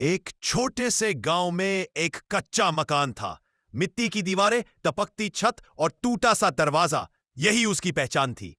एक छोटे से गांव में एक कच्चा मकान था। मिट्टी की दीवारें, टपकती छत और टूटा सा दरवाजा, यही उसकी पहचान थी।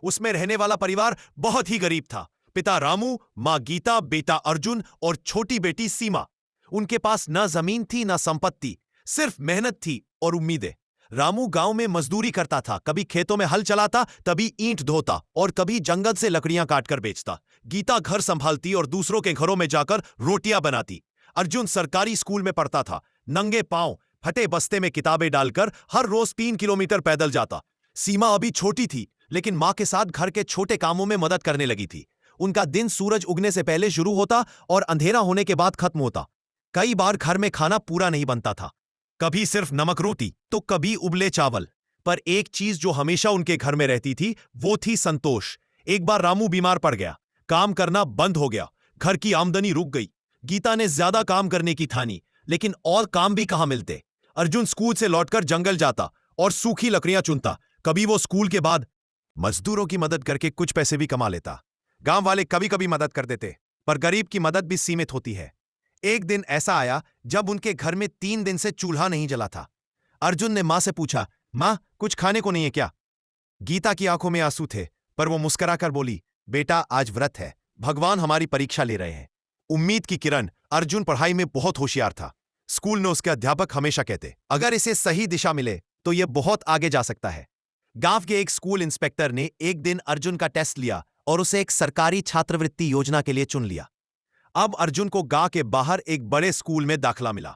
उसमें रहने वाला परिवार बहुत ही गरीब था। पिता रामू, मां गीता, बेटा अर्जुन और छोटी बेटी सीमा। उनके पास न जमीन थी न संपत्ति, सिर्फ मेहनत थी और उम्मीदें। रामू गांव में मजदूरी करता था, कभी खेतों में हल चलाता, कभी ईंट ढोता और कभी जंगल से लकड़ियां काटकर बेचता। गीता घर संभालती और दूसरों के घरों में जाकर रोटियां बनाती। अर्जुन सरकारी स्कूल में पढ़ता था, नंगे पांव फटे बस्ते में किताबें डालकर हर रोज 3 किलोमीटर पैदल जाता। सीमा अभी छोटी थी, लेकिन मां के साथ घर के छोटे कामों में मदद करने लगी थी। उनका दिन सूरज उगने से पहले शुरू होता और अंधेरा होने के बाद खत्म होता। कई बार घर में खाना पूरा नहीं बनता था, कभी सिर्फ नमक रोटी तो कभी उबले चावल। पर एक चीज जो हमेशा उनके घर में रहती थी वो थी संतोष। एक बार रामू बीमार पड़ गया, काम करना बंद हो गया, घर की आमदनी रुक गई। गीता ने ज्यादा काम करने की ठानी, लेकिन और काम भी कहां मिलते। अर्जुन स्कूल से लौटकर जंगल जाता और सूखी लकड़ियां चुनता। कभी वो स्कूल के बाद मजदूरों की मदद करके कुछ पैसे भी कमा लेता। गांव वाले कभी कभी मदद कर देते, पर गरीब की मदद भी सीमित होती है। एक दिन ऐसा आया जब उनके घर में 3 दिन से चूल्हा नहीं जला था। अर्जुन ने मां से पूछा, मां, कुछ खाने को नहीं है क्या? गीता की आंखों में आंसू थे, पर वो मुस्कुराकर बोली, बेटा, आज व्रत है, भगवान हमारी परीक्षा ले रहे हैं। उम्मीद की किरण। अर्जुन पढ़ाई में बहुत होशियार था। स्कूल में उसके अध्यापक हमेशा कहते, अगर इसे सही दिशा मिले तो यह बहुत आगे जा सकता है। गांव के एक स्कूल इंस्पेक्टर ने एक दिन अर्जुन का टेस्ट लिया और उसे एक सरकारी छात्रवृत्ति योजना के लिए चुन लिया। अब अर्जुन को गांव के बाहर एक बड़े स्कूल में दाखिला मिला।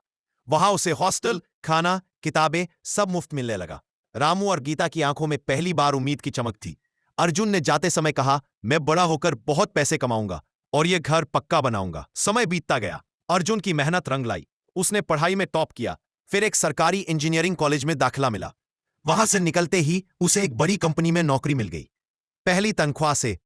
वहां उसे हॉस्टल, खाना, किताबें सब मुफ्त मिलने लगा। रामू और गीता की आंखों में पहली बार उम्मीद की चमक थी। अर्जुन ने जाते समय कहा, मैं बड़ा होकर बहुत पैसे कमाऊंगा और यह घर पक्का बनाऊंगा। समय बीतता गया, अर्जुन की मेहनत रंग लाई। उसने पढ़ाई में टॉप किया, फिर एक सरकारी इंजीनियरिंग कॉलेज में दाखिला मिला। वहां से निकलते ही उसे एक बड़ी कंपनी में नौकरी मिल गई। पहली तनख्वाह से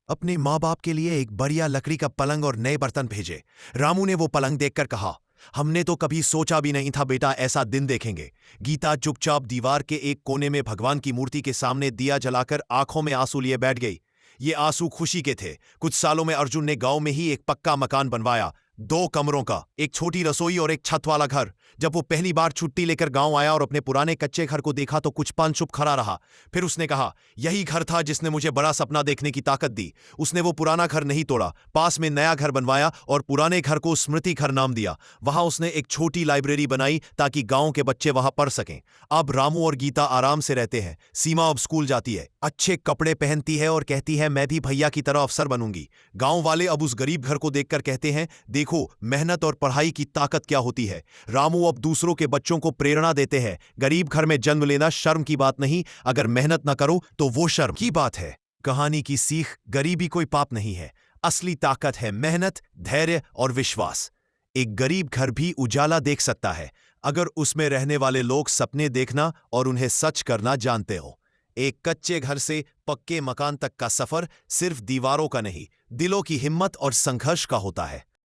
अपने माँ बाप के लिए एक बढ़िया लकड़ी का पलंग और नए बर्तन भेजे। रामू ने वो पलंग देखकर कहा, हमने तो कभी सोचा भी नहीं था बेटा ऐसा दिन देखेंगे। गीता चुपचाप दीवार के एक कोने में भगवान की मूर्ति के सामने दिया जलाकर आंखों में आंसू लिए बैठ गई। ये आंसू खुशी के थे। कुछ सालों में अर्जुन ने गांव में ही एक पक्का मकान बनवाया, 2 कमरों का, एक छोटी रसोई और एक छत वाला घर। जब वो पहली बार छुट्टी लेकर गांव आया और अपने पुराने कच्चे घर को देखा तो कुछ पल चुप खड़ा रहा। फिर उसने कहा, यही घर था जिसने मुझे बड़ा सपना देखने की ताकत दी। उसने वो पुराना घर नहीं तोड़ा, पास में नया घर बनवाया और पुराने घर को स्मृति घर नाम दिया। वहां उसने एक छोटी लाइब्रेरी बनाई ताकि गांव के बच्चे वहां पढ़ सकें। अब रामू और गीता आराम से रहते हैं। सीमा अब स्कूल जाती है, अच्छे कपड़े पहनती है और कहती है, मैं भी भैया की तरह अफसर बनूंगी। गांव वाले अब उस गरीब घर को देखकर कहते हैं, देखो मेहनत और पढ़ाई की ताकत क्या होती है। रामू अब दूसरों के बच्चों को प्रेरणा देते हैं, गरीब घर में जन्म लेना शर्म की बात नहीं, अगर मेहनत न करो तो वो शर्म की बात है। कहानी की सीख, गरीबी कोई पाप नहीं है, असली ताकत है मेहनत, धैर्य और विश्वास। एक गरीब घर भी उजाला देख सकता है अगर उसमें रहने वाले लोग सपने देखना और उन्हें सच करना जानते हो। एक कच्चे घर से पक्के मकान तक का सफर सिर्फ दीवारों का नहीं, दिलों की हिम्मत और संघर्ष का होता है।